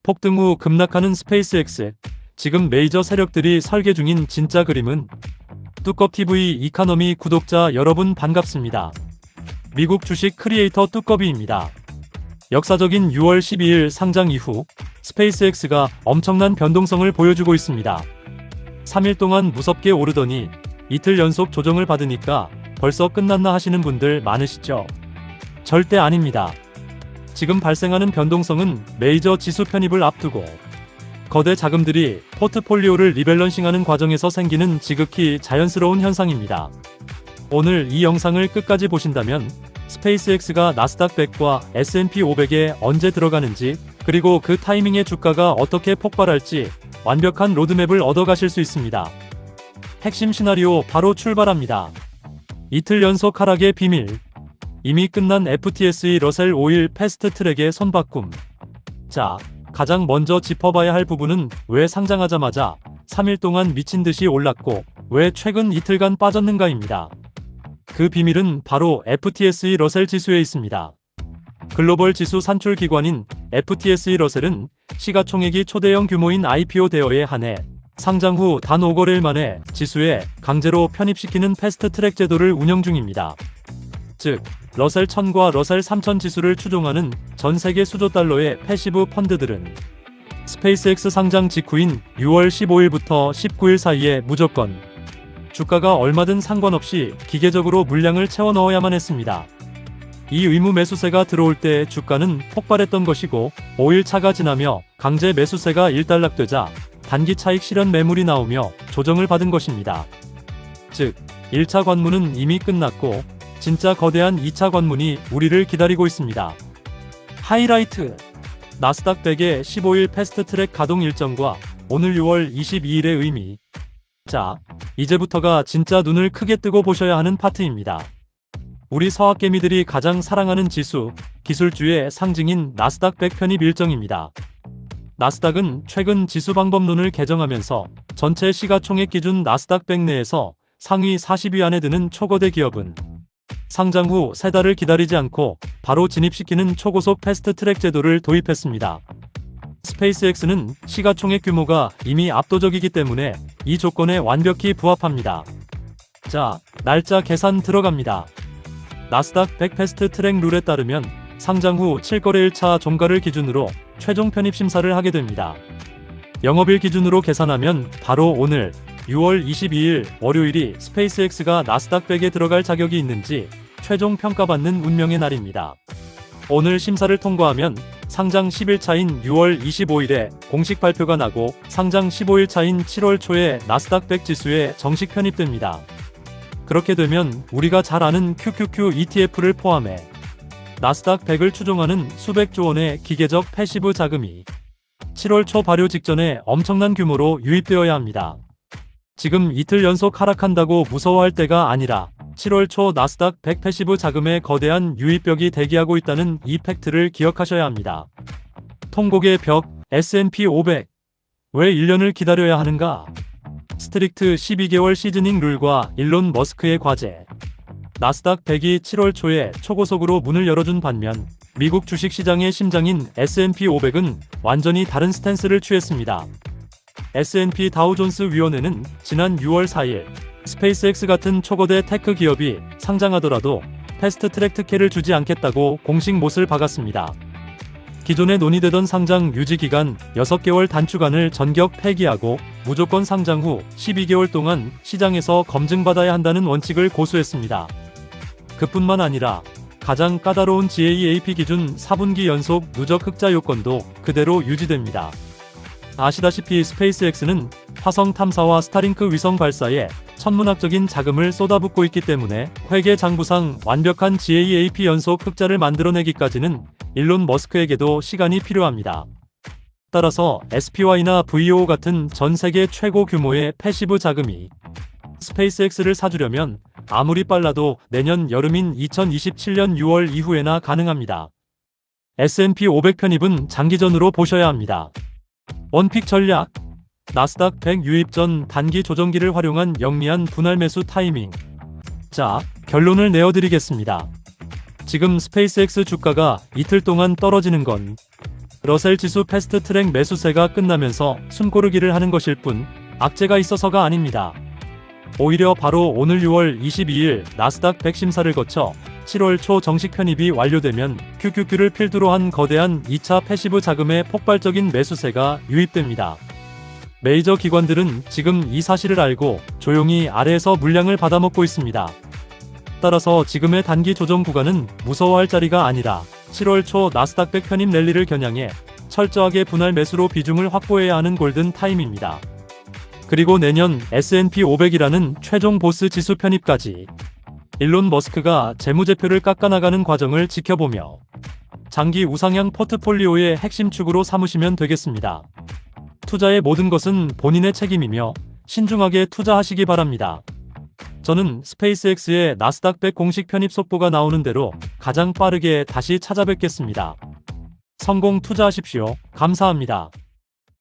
폭등 후 급락하는 스페이스X. 지금 메이저 세력들이 설계 중인 진짜 그림은? 뚜껍TV 이카노미 구독자 여러분 반갑습니다. 미국 주식 크리에이터 뚜꺼비입니다. 역사적인 6월 12일 상장 이후 스페이스X가 엄청난 변동성을 보여주고 있습니다. 3일 동안 무섭게 오르더니 이틀 연속 조정을 받으니까 벌써 끝났나 하시는 분들 많으시죠? 절대 아닙니다. 지금 발생하는 변동성은 메이저 지수 편입을 앞두고 거대 자금들이 포트폴리오를 리밸런싱하는 과정에서 생기는 지극히 자연스러운 현상입니다. 오늘 이 영상을 끝까지 보신다면 스페이스X가 나스닥 100과 S&P 500에 언제 들어가는지, 그리고 그 타이밍에 주가가 어떻게 폭발할지 완벽한 로드맵을 얻어가실 수 있습니다. 핵심 시나리오 바로 출발합니다. 이틀 연속 하락의 비밀. 이미 끝난 FTSE 러셀 5일 패스트 트랙의 손바꿈. 자, 가장 먼저 짚어봐야 할 부분은 왜 상장하자마자 3일 동안 미친 듯이 올랐고 왜 최근 이틀간 빠졌는가입니다. 그 비밀은 바로 FTSE 러셀 지수에 있습니다. 글로벌 지수 산출 기관인 FTSE 러셀은 시가총액이 초대형 규모인 IPO 대여에 한해 상장 후 단 5거래일 만에 지수에 강제로 편입시키는 패스트 트랙 제도를 운영 중입니다. 즉, 러셀 1000과 러셀 3000 지수를 추종하는 전 세계 수조 달러의 패시브 펀드들은 스페이스X 상장 직후인 6월 15일부터 19일 사이에 무조건 주가가 얼마든 상관없이 기계적으로 물량을 채워 넣어야만 했습니다. 이 의무 매수세가 들어올 때 주가는 폭발했던 것이고, 5일차가 지나며 강제 매수세가 일단락되자 단기 차익 실현 매물이 나오며 조정을 받은 것입니다. 즉, 1차 관문은 이미 끝났고 진짜 거대한 2차 관문이 우리를 기다리고 있습니다. 하이라이트. 나스닥 100의 15일 패스트 트랙 가동 일정과 오늘 6월 22일의 의미. 자, 이제부터가 진짜 눈을 크게 뜨고 보셔야 하는 파트입니다. 우리 서학개미들이 가장 사랑하는 지수, 기술주의 상징인 나스닥 100 편입 일정입니다. 나스닥은 최근 지수 방법론을 개정하면서 전체 시가총액 기준 나스닥 100 내에서 상위 40위 안에 드는 초거대 기업은 상장 후 3달을 기다리지 않고 바로 진입시키는 초고속 패스트 트랙 제도를 도입했습니다. 스페이스X는 시가총액 규모가 이미 압도적이기 때문에 이 조건에 완벽히 부합합니다. 자, 날짜 계산 들어갑니다. 나스닥 100 패스트 트랙 룰에 따르면 상장 후 7거래일차 종가를 기준으로 최종 편입 심사를 하게 됩니다. 영업일 기준으로 계산하면 바로 오늘 6월 22일 월요일이 스페이스X가 나스닥 100에 들어갈 자격이 있는지 최종 평가받는 운명의 날입니다. 오늘 심사를 통과하면 상장 10일차인 6월 25일에 공식 발표가 나고 상장 15일차인 7월 초에 나스닥 100 지수에 정식 편입됩니다. 그렇게 되면 우리가 잘 아는 QQQ ETF를 포함해 나스닥 100을 추종하는 수백조 원의 기계적 패시브 자금이 7월 초 발효 직전에 엄청난 규모로 유입되어야 합니다. 지금 이틀 연속 하락한다고 무서워할 때가 아니라 7월 초 나스닥 100 패시브 자금의 거대한 유입벽이 대기하고 있다는 이 팩트를 기억하셔야 합니다. 통곡의 벽, S&P 500. 왜 1년을 기다려야 하는가? 스트릭트 12개월 시즈닝 룰과 일론 머스크의 과제. 나스닥 100이 7월 초에 초고속으로 문을 열어준 반면 미국 주식시장의 심장인 S&P 500은 완전히 다른 스탠스를 취했습니다. S&P 다우존스 위원회는 지난 6월 4일 스페이스X 같은 초거대 테크 기업이 상장하더라도 패스트 트랙 특혜를 주지 않겠다고 공식 못을 박았습니다. 기존에 논의되던 상장 유지 기간 6개월 단축안을 전격 폐기하고 무조건 상장 후 12개월 동안 시장에서 검증받아야 한다는 원칙을 고수했습니다. 그뿐만 아니라 가장 까다로운 GAAP 기준 4분기 연속 누적 흑자 요건도 그대로 유지됩니다. 아시다시피 스페이스X는 화성 탐사와 스타링크 위성 발사에 천문학적인 자금을 쏟아붓고 있기 때문에 회계 장부상 완벽한 GAAP 연속 흑자를 만들어내기까지는 일론 머스크에게도 시간이 필요합니다. 따라서 SPY나 VO 같은 전 세계 최고 규모의 패시브 자금이 스페이스X를 사주려면 아무리 빨라도 내년 여름인 2027년 6월 이후에나 가능합니다. S&P 500 편입은 장기전으로 보셔야 합니다. 원픽 전략. 나스닥 100 유입 전 단기 조정기를 활용한 영리한 분할 매수 타이밍. 자, 결론을 내어드리겠습니다. 지금 스페이스X 주가가 이틀 동안 떨어지는 건 러셀 지수 패스트 트랙 매수세가 끝나면서 숨고르기를 하는 것일 뿐 악재가 있어서가 아닙니다. 오히려 바로 오늘 6월 22일 나스닥 100 심사를 거쳐 7월 초 정식 편입이 완료되면 QQQ를 필두로 한 거대한 2차 패시브 자금의 폭발적인 매수세가 유입됩니다. 메이저 기관들은 지금 이 사실을 알고 조용히 아래에서 물량을 받아먹고 있습니다. 따라서 지금의 단기 조정 구간은 무서워할 자리가 아니라 7월 초 나스닥 100 편입 랠리를 겨냥해 철저하게 분할 매수로 비중을 확보해야 하는 골든 타임입니다. 그리고 내년 S&P 500이라는 최종 보스 지수 편입까지 일론 머스크가 재무제표를 깎아나가는 과정을 지켜보며 장기 우상향 포트폴리오의 핵심 축으로 삼으시면 되겠습니다. 투자의 모든 것은 본인의 책임이며 신중하게 투자하시기 바랍니다. 저는 스페이스X의 나스닥 100 공식 편입 속보가 나오는 대로 가장 빠르게 다시 찾아뵙겠습니다. 성공 투자하십시오. 감사합니다.